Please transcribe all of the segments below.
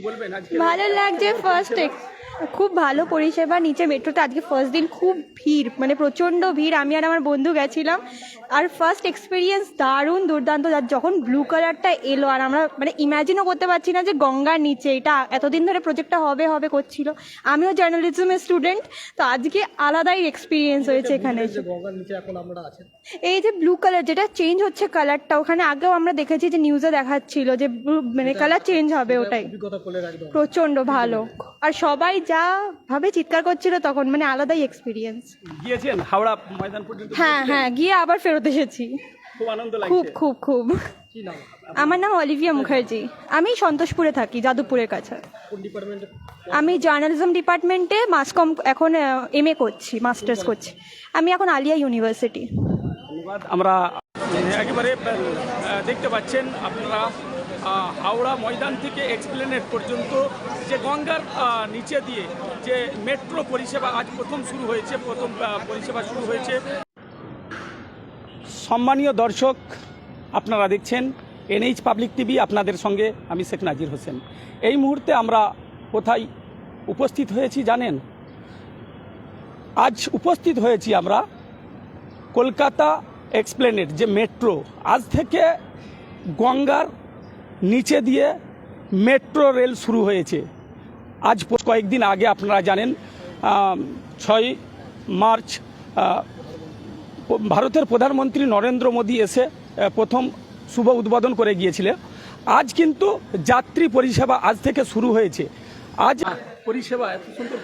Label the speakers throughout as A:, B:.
A: বলবেন আজকে?
B: ভালো লাগছে। ফার্স্ট খুব ভালো পরিষেবা। নিচে মেট্রোতে আজকে ফার্স্ট দিন খুব ভিড়, মানে প্রচণ্ড ভিড়। আমি আর আমার বন্ধু গেছিলাম, আর ফার্স্ট এক্সপিরিয়েন্স দারুণ দুর্দান্ত। যখন ব্লু কালারটা এলো, আর আমরা মানে ইম্যাজিনও করতে পারছি না যে গঙ্গার নিচে এটা এতদিন ধরে প্রজেক্টটা হবে করছিল। আমিও জার্নালিজমের স্টুডেন্ট, তো আজকে আলাদাই এক্সপিরিয়েন্স হয়েছে এখানে।
A: গঙ্গার নিচে এখন আমরা আছি,
B: এই যে ব্লু কালার যেটা চেঞ্জ হচ্ছে কালারটা, ওখানে আগেও আমরা দেখেছি যে নিউজে দেখাচ্ছিল যে মানে কালার চেঞ্জ হবে, ওটাই
A: অভিজ্ঞতা করলে একদম
B: প্রচণ্ড ভালো। আর সবাই যা ভাবে চিৎকার করছিল তখন, মানে আলাদাই এক্সপিরিয়েন্স।
A: গিয়েছেন হাওড়া ময়দান পর্যন্ত?
B: হ্যাঁ, গিয়ে আবার ফেরত এসেছি।
A: খুব আনন্দ লাগছে।
B: খুব।
A: কি নাম?
B: আমার নাম অলিভিয়া মুখার্জি। আমি সন্তোষপুরে থাকি, যাদবপুরের কাছে।
A: কোন ডিপার্টমেন্টে?
B: আমি জার্নালিজম ডিপার্টমেন্টে মাসকম এখন MA করছি, মাস্টার্স করছি। আমি এখন আলিয়া ইউনিভার্সিটি।
A: ধন্যবাদ। আমরা একেবারে দেখতে পাচ্ছেন আপনারা হাওড়া ময়দান থেকে এক্সপ্লেনেড পর্যন্ত যে গঙ্গার নিচে দিয়ে যে মেট্রো পরিষেবা আজ প্রথম পরিষেবা শুরু হয়েছে। সম্মানীয় দর্শক, আপনারা দেখছেন NH পাবলিক টিভি, আপনাদের সঙ্গে আমি শেখ নাজির হোসেন। এই মুহূর্তে আমরা কোথায় উপস্থিত হয়েছি জানেন? আজ উপস্থিত হয়েছি আমরা কলকাতা এক্সপ্লেনেড যে মেট্রো, আজ থেকে গঙ্গার নিচে দিয়ে মেট্রো রেল শুরু হয়েছে। আজ কয়েকদিন আগে আপনারা জানেন 6 মার্চ ভারতের প্রধানমন্ত্রী নরেন্দ্র মোদী এসে প্রথম শুভ উদ্বোধন করে গিয়েছিলেন। আজ কিন্তু যাত্রী পরিষেবা আজ থেকে শুরু হয়েছে। আজ পরিষেবা এত সুন্দর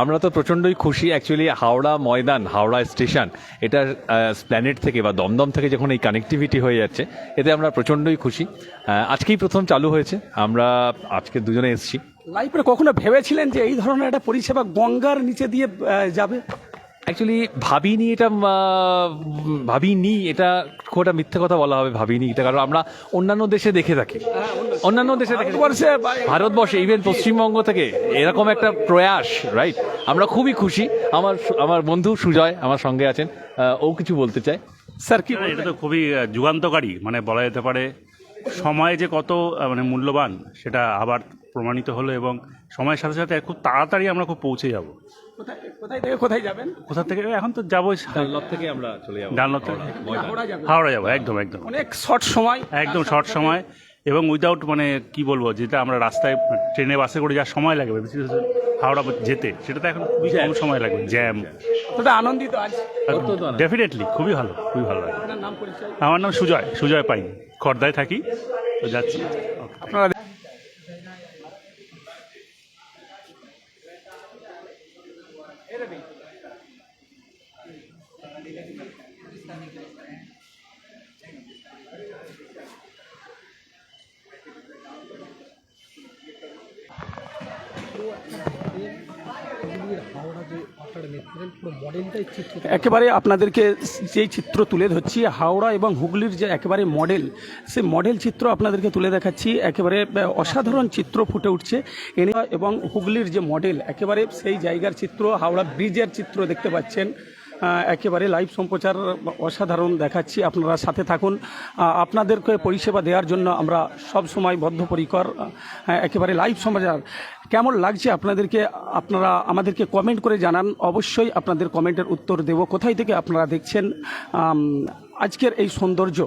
C: আমরা তো প্রচণ্ডই খুশি। অ্যাকচুয়ালি হাওড়া ময়দান, হাওড়া স্টেশন, এটা স্প্ল্যানেড থেকে বা দমদম থেকে যখন এই কানেক্টিভিটি হয়ে যাচ্ছে, এতে আমরা প্রচণ্ডই খুশি। আজকেই প্রথম চালু হয়েছে, আমরা আজকে দুজনে এসেছি।
A: লাইফে কখনো ভেবেছিলেন যে এই ধরনের একটা পরিষেবা গঙ্গার নিচে দিয়ে যাবে?
C: অ্যাকচুয়ালি ভাবিনি, এটা খুব একটা মিথ্যে কথা বলা হবে, ভাবিনি এটা, কারণ আমরা অন্যান্য দেশে দেখে থাকি, ভারতবর্ষে ইভেন পশ্চিমবঙ্গ থেকে এরকম একটা প্রয়াস, রাইট? আমরা খুবই খুশি। আমার বন্ধু সুজয় আমার সঙ্গে আছেন, ও কিছু বলতে চায়।
A: স্যার কি?
D: এটা তো খুবই যুগান্তকারী, মানে বলা যেতে পারে সময় যে কত মানে মূল্যবান সেটা আবার প্রমাণিত হলো, এবং সময়ের সাথে সাথে খুব তাড়াতাড়ি আমরা খুব পৌঁছে যাব।
A: কোথায় যাবেন?
D: কোথা থেকে? এখন তো যাবোই,
C: ডানলপ থেকে আমরা চলে যাবো,
D: ডানলপ থেকে হাওড়া যাবো। একদম
A: অনেক শর্ট সময়,
D: একদম শর্ট সময়, এবং উইদাউট মানে কি বলবো, যেটা আমরা রাস্তায় ট্রেনে বাসে করে যা সময় লাগবে হাওড়া যেতে, সেটাতে এখন খুবই কম সময় লাগবে। জ্যাম।
A: আনন্দিত আজ?
D: ডেফিনেটলি খুবই ভালো লাগে। আমার নাম সুজয় পাইন, খর্দায় থাকি, তো যাচ্ছি।
A: আপনারা একেবারে আপনাদেরকে যেই চিত্র তুলে ধরছি হাওড়া এবং হুগলির যে একেবারে মডেল, সেই মডেল চিত্র আপনাদেরকে তুলে দেখাচ্ছি। একেবারে অসাধারণ চিত্র ফুটে উঠছে এবং হুগলির যে মডেল, একেবারে সেই জায়গার চিত্র, হাওড়া ব্রিজের চিত্র দেখতে পাচ্ছেন। একেবারে লাইভ সম্প্রচার অসাধারণ দেখাচ্ছি, আপনারা সাথে থাকুন। আপনাদেরকে পরিষেবা দেওয়ার জন্য আমরা সব সময় বদ্ধপরিকর। একেবারে লাইভ সম্প্রচার কেমন লাগছে আপনাদেরকে, আপনারা আমাদেরকে কমেন্ট করে জানান। অবশ্যই আপনাদের কমেন্টের উত্তর দেব। কোথায় থেকে আপনারা দেখছেন আজকের এই সৌন্দর্য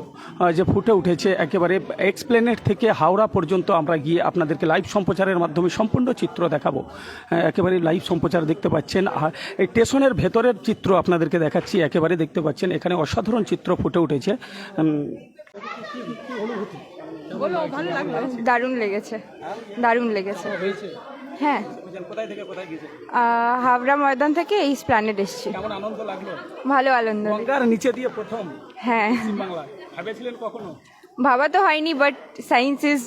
A: যে ফুটে উঠেছে, একেবারে এক্সপ্লেনেড থেকে হাওড়া পর্যন্ত আমরা গিয়ে আপনাদেরকে লাইভ সম্প্রচারের মাধ্যমে সম্পূর্ণ চিত্র দেখাবো। একেবারে লাইভ সম্প্রচার দেখতে পাচ্ছেন। এই স্টেশনের ভেতরের চিত্র আপনাদেরকে দেখাচ্ছি, একেবারে দেখতে পাচ্ছেন এখানে অসাধারণ চিত্র ফুটে উঠেছে।
E: দারুণ লেগেছে। হ্যাঁ, হাওড়া ময়দান থেকে এই স্প্ল্যানেড এসেছি। ভালো আনন্দ।
A: গঙ্গার নিচে দিয়ে প্রথম?
E: হ্যাঁ।
A: ভেবেছিলেন কখনো?
E: ভাবা তো হয়নি, but science is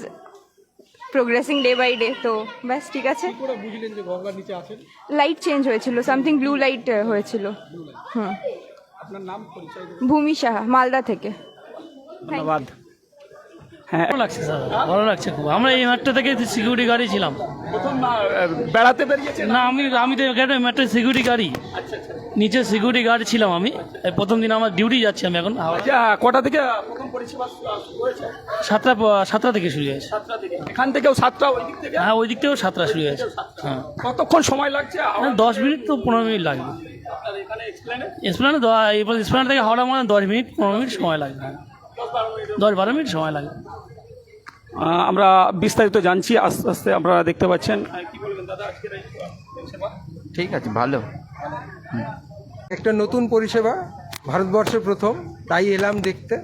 E: progressing day by day, তো ব্যাস ঠিক আছে।
A: বুঝলেন যে গঙ্গার নিচে আছেন?
E: লাইট চেঞ্জ হয়েছিল, সামথিং ব্লু লাইট হয়েছিল।
A: আপনার নাম, পরিচয়?
E: ভূমি সাহা, মালদা থেকে।
A: ধন্যবাদ। হ্যাঁ,
F: ভালো লাগছে স্যার, ভালো লাগছে খুব। আমরা এই মেট্রো থেকে সিকিউরিটি গাড়ি ছিলাম।
A: প্রথম বেড়াতে বেরিয়েছেন?
F: না, আমি তো এখানে মেট্রো সিকিউরিটি গাড়ি। নিচে সিকিউরিটি গার্ড ছিলাম আমি। এই প্রথম দিন আমার ডিউটি যাচ্ছি আমি এখন হাওড়া।
A: আচ্ছা, কটা থেকে প্রথম পরিষেবা শুরু হয়েছে?
F: 7টা থেকে শুরু হয়েছে।
A: 7টা থেকে। এখান থেকেও 7টা, ওই দিক থেকে
F: হ্যাঁ, ওই দিক থেকেও 7টা শুরু হয়েছে। হ্যাঁ,
A: কতক্ষণ সময় লাগছে?
F: 10 মিনিট তো 15 মিনিট লাগবে। এসপ্লানে এসপ্লানে থেকে হাওড়া মানে 10 মিনিট 15 মিনিট সময় লাগবে। 10-12 মিনিট সময় লাগবে।
A: আমরা বিস্তারিত জানছি আস্তে আস্তে। আপনারা দেখতে পাচ্ছেন। কি বলবেন দাদা আজকের এই পরিষেবা?
G: ঠিক আছে, ভালো।
H: একটা নতুন পরিষেবা, ভারতবর্ষে প্রথম, তাই এলাম দেখতে।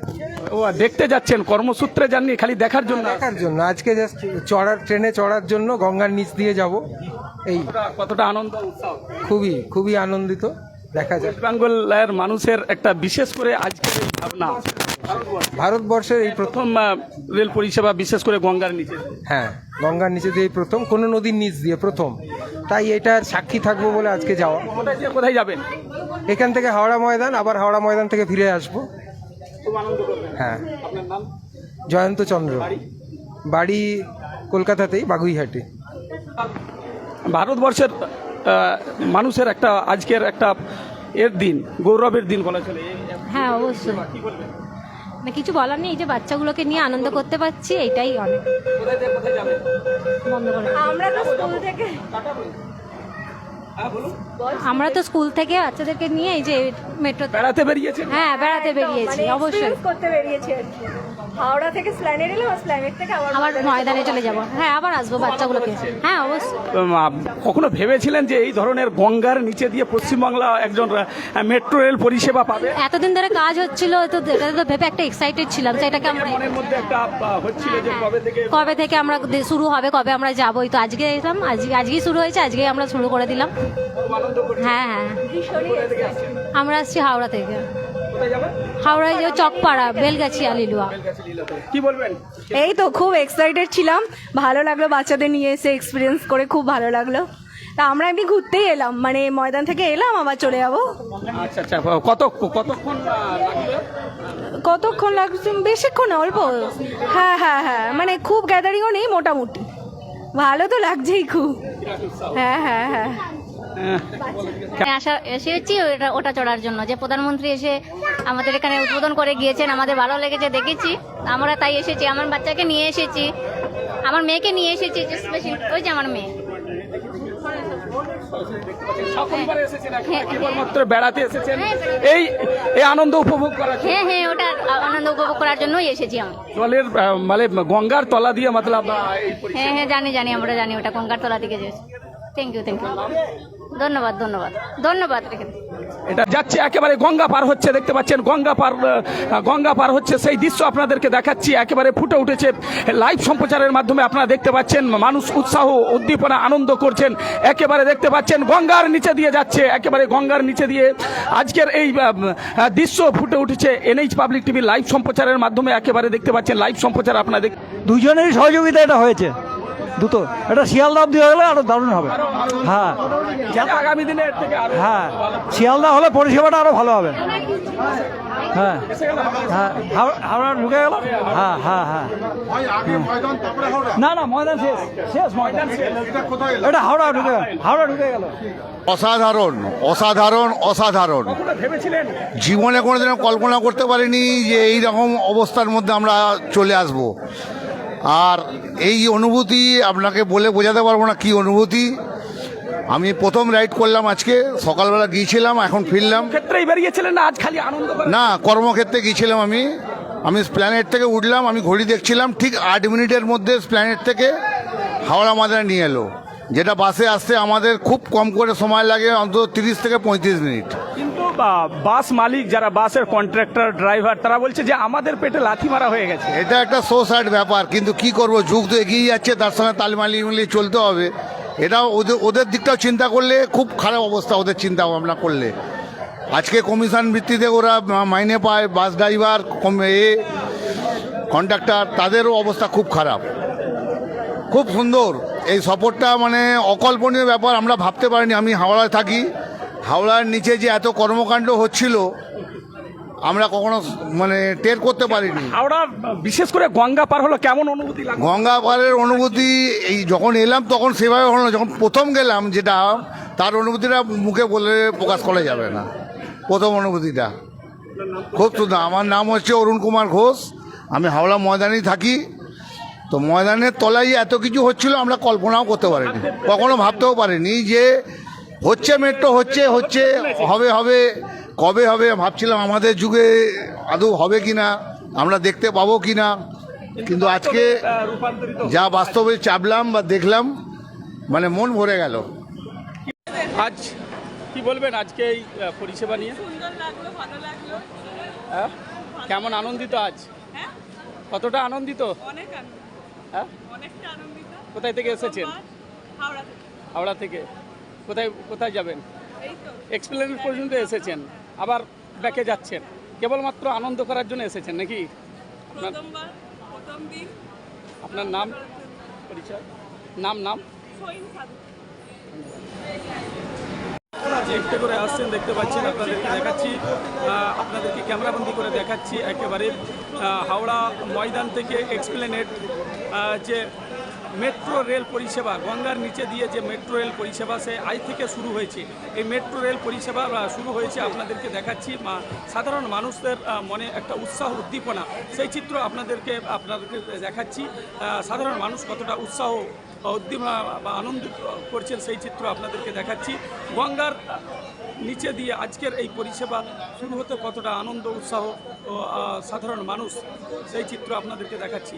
A: ও দেখতে যাচ্ছেন, কর্মসূত্রে যাননি, খালি দেখার জন্য?
H: দেখার জন্য, আজকে জাস্ট ট্রেনে চড়ার জন্য গঙ্গার নিচ দিয়ে যাব। এই
A: কতটা আনন্দ উৎসাহ!
H: খুবই খুবই আনন্দিত। দেখা যাক।
A: ওয়েস্ট বেঙ্গলের মানুষের একটা বিশেষ করে আজকের এই ভাবনা,
H: ভারতবর্ষের এই প্রথম।
A: প্রথম রেল পরিষেবা বিশেষ করে গঙ্গার নিচে।
H: হ্যাঁ, গঙ্গার নিচে দিয়ে প্রথম, কোনো নদীর নিচ দিয়ে প্রথম। তাই এটার সাক্ষী থাকবো বলে আজকে যাওয়া।
A: কোথায় যাবেন?
H: এখান থেকে হাওড়া ময়দান, আবার হাওড়া ময়দান থেকে ফিরে আসবো।
A: খুব আনন্দ করবেন।
H: হ্যাঁ।
A: আপনার নাম?
H: জয়ন্ত চন্দ্র। বাড়ি কলকাতাতেই, বাগুইহাটি।
A: ভারতবর্ষের মানুষের একটা আজকের একটা এর দিন, গৌরবের দিন বলা চলে।
I: হ্যাঁ, অবশ্যই। না, কিছু বলার নেই। এই যে বাচ্চাগুলোকে নিয়ে আনন্দ করতে পারছি, এটাই অনেক।
A: কোথায় যাবেন?
I: বন্ধ করে
B: আমরা তো স্কুল থেকে
I: আমরা তো স্কুল থেকে বাচ্চাদেরকে নিয়ে এই যে মেট্রো।
A: বেড়াতে বেরিয়েছেন?
I: হ্যাঁ, বেড়াতে বেরিয়েছি অবশ্যই।
B: করতে বেরিয়েছি আর কি। হাওড়া থেকে স্প্ল্যানেড এলাম, স্প্ল্যানেড থেকে
I: আবার ময়দানে চলে যাব। হ্যাঁ, আবার আসবো বাচ্চাগুলোকে। হ্যাঁ, অবশ্যই।
A: কখনো ভেবেছিলেন যে এই ধরনের গঙ্গার নিচে দিয়ে পশ্চিমবাংলা একজন মেট্রো রেল পরিষেবা পাবে?
I: এতদিন ধরে কাজ হচ্ছিল তো, এটা তো ভেবে একটা এক্সাইটেড ছিলাম যে এটাকে আমরা
A: মনের মধ্যে একটা হচ্ছিল যে
I: কবে থেকে আমরা শুরু হবে, কবে আমরা যাবোই। তো আজকে এলাম, আজকেই শুরু হয়েছে, আজকেই আমরা শুরু করে দিলাম। হ্যাঁ হ্যাঁ, আমরা আসছি হাওড়া থেকে। হাওড়ায় যে চকপাড়া, বেলগাছি, আলিলুয়া।
A: কি বলবেন?
B: এই তো খুব এক্সাইটেড ছিলাম, ভালো লাগলো বাচ্চাদের নিয়ে এসে এক্সপিরিয়েন্স করে, খুব ভালো লাগলো। তা আমরা এমনি ঘুরতেই এলাম, মানে ময়দান থেকে এলাম, আবার চলে যাবো।
A: আচ্ছা আচ্ছা, কতক্ষণ লাগবে?
B: কতক্ষণ লাগছে? বেশিক্ষণ না, অল্প। হ্যাঁ হ্যাঁ হ্যাঁ, মানে খুব গ্যাদারিংও নেই, মোটামুটি ভালো তো লাগছেই খুব। হ্যাঁ হ্যাঁ হ্যাঁ।
I: এসেছি ওটা চড়ার জন্য, যে প্রধানমন্ত্রী এসে আমাদের এখানে উদ্বোধন করে গিয়েছেন। আমাদের ভালো লেগেছে, দেখেছি আমরা, তাই এসেছি। আমার বাচ্চাকে নিয়ে এসেছি, আমার মেয়েকে নিয়ে এসেছি, স্পেশাল ওই যে আমার মেয়ে।
A: কেবলমাত্র বেড়াতে এসেছেন, এই আনন্দ উপভোগ করার জন্য?
I: হ্যাঁ হ্যাঁ, ওটা আনন্দ উপভোগ করার জন্যই এসেছি আমি।
A: জলের মানে গঙ্গার তলা দিয়ে মতলব?
I: হ্যাঁ হ্যাঁ, জানি, আমরা জানি ওটা গঙ্গার তলা থেকে যে। Thank you. ধন্যবাদ। রেখে দিন।
A: এটা যাচ্ছে একেবারে গঙ্গা পার হচ্ছে, দেখতে পাচ্ছেন গঙ্গা পার হচ্ছে, সেই দৃশ্য আপনাদেরকে দেখাচ্ছি। একেবারে ফুটে উঠেছে লাইভ সম্প্রচারের মাধ্যমে, আপনারা দেখতে পাচ্ছেন মানুষ উৎসাহ, উদ্দীপনা, আনন্দ করছেন। একেবারে দেখতে পাচ্ছেন গঙ্গার নিচে দিয়ে যাচ্ছে, একেবারে গঙ্গার নিচে দিয়ে আজকের এই দৃশ্য ফুটে উঠেছে এনএইচ পাবলিক টিভির লাইভ সম্প্রচারের মাধ্যমে। একেবারে দেখতে পাচ্ছেন লাইভ সম্প্রচার আপনাদের।
J: দুজনেরই সহযোগিতা এটা হয়েছে, দুটো। এটা শিয়ালদা অব্দি হয়ে গেলে আরো দারুণ হবে। হ্যাঁ
A: আগামী দিনে এর থেকে আরো
J: হ্যাঁ, শিয়ালদা হলে পরিষেবাটা আরো ভালো হবে। হ্যাঁ হ্যাঁ, হাওড়া ঢুকে গেল। হ্যাঁ হ্যাঁ হ্যাঁ, না ময়দান শেষ ময়দান। এটা হাওড়া ঢুকে গেল।
K: অসাধারণ। জীবনে কোনোদিনও কল্পনা করতে পারিনি যে এই রকম অবস্থার মধ্যে আমরা চলে আসব। আর এই অনুভূতি আপনাকে বলে বোঝাতে পারবো না কি অনুভূতি। আমি প্রথম রাইড করলাম আজকে, সকালবেলা গিয়েছিলাম, এখন ফিরলাম।
A: ক্ষেত্রেই বেরিয়েছিলেন না আজ খালি আনন্দ?
K: না, কর্মক্ষেত্রে গিয়েছিলাম আমি স্প্ল্যানেড থেকে উঠলাম, আমি ঘড়ি দেখছিলাম, ঠিক 8 মিনিটের মধ্যে স্প্ল্যানেড থেকে হাওড়া ময়দানে নিয়ে এলো, যেটা বাসে আসতে আমাদের খুব কম করে সময় লাগে, অন্তত 30 থেকে 35 মিনিট।
A: কিন্তু বাস মালিক যারা, বাসের কন্ট্রাক্টর, ড্রাইভার, তারা বলছে যে আমাদের পেটে লাথি মারা হয়ে গেছে।
K: এটা একটা সো স্যাড ব্যাপার, কিন্তু কি করব, যুগ তো এগিয়ে যাচ্ছে, তার সঙ্গে তাল মিলিয়ে চলতে হবে। এটা ওদের দিকটাও চিন্তা করলে খুব খারাপ অবস্থা, ওদের চিন্তা ভাবনা করলে। আজকে কমিশন ভিত্তিতে ওরা মাইনে পায়, বাস ড্রাইভার, কন্ট্রাক্টর, তাদেরও অবস্থা খুব খারাপ। খুব সুন্দর এই সফরটা, মানে অকল্পনীয় ব্যাপার, আমরা ভাবতে পারিনি। আমি হাওড়ায় থাকি, হাওড়ার নিচে যে এত কর্মকাণ্ড হচ্ছিল আমরা কখনো মানে টের করতে পারিনি।
A: হাওড়া বিশেষ করে গঙ্গা পার হলো, কেমন অনুভূতি লাগলো?
K: গঙ্গা পারের অনুভূতি এই যখন এলাম তখন সেভাবে হলো না। যখন প্রথম গেলাম, যেটা তার অনুভূতিটা মুখে বলে প্রকাশ করা যাবে না। প্রথম অনুভূতিটা খুব সুন্দর। আমার নাম হচ্ছে অরুণ কুমার ঘোষ, আমি হাওড়া ময়দানেই থাকি। তো ময়দানের তলায় এত কিছু হচ্ছিল আমরা কল্পনাও করতে পারিনি, কখনো ভাবতেও পারিনি যে হচ্ছে মেট্রো, হচ্ছে হবে কবে হবে ভাবছিলাম আমাদের যুগে আদৌ হবে কি না, আমরা দেখতে পাবো কি না, কিন্তু আজকে যা বাস্তবে চাপলাম বা দেখলাম মানে মন ভরে গেল।
A: আজ কি বলবেন আজকে এই পরিষেবা নিয়ে?
G: সুন্দর লাগলো, ভালো লাগলো।
A: হ্যাঁ, কেমন আনন্দিত আজ?
G: হ্যাঁ,
A: কতটা আনন্দিত?
G: অনেক আনন্দ,
A: হ্যাঁ,
G: অনেকটা আনন্দিত।
A: কোথায় থেকে এসেছেন?
G: হাওড়া থেকে।
A: হাওড়া থেকে। কোথায় যাবেন?
G: এই তো
A: এক্সপ্লেনেড পর্যন্ত এসেছেন, আবার ব্যাকে যাচ্ছেন, কেবলমাত্র আনন্দ করার জন্য এসেছেন নাকি?
G: প্রথমবার, প্রথম দিন।
A: আপনার নাম, পরিচয়? নাম
G: সইন সাধু।
A: একটা করে আসছেন দেখতে পাচ্ছেন, আপনাদেরকে দেখাচ্ছি, আপনাদেরকে ক্যামেরাবন্দি করে দেখাচ্ছি একেবারে হাওড়া ময়দান থেকে এক্সপ্লেনেড যে মেট্রো রেল পরিষেবা, গঙ্গার নিচে দিয়ে যে মেট্রো রেল পরিষেবা সে আজ থেকে শুরু হয়েছে। এই মেট্রো রেল পরিষেবা শুরু হয়েছে, আপনাদেরকে দেখাচ্ছি সাধারণ মানুষদের মনে একটা উৎসাহ উদ্দীপনা, সেই চিত্র আপনাদেরকে দেখাচ্ছি। সাধারণ মানুষ কতটা উৎসাহ উদ্দীপনা বা আনন্দ করছেন সেই চিত্র আপনাদেরকে দেখাচ্ছি। গঙ্গার নিচে দিয়ে আজকের এই পরিষেবা শুরু হতে কতটা আনন্দ উৎসাহ ও সাধারণ মানুষ সেই চিত্র আপনাদেরকে দেখাচ্ছি।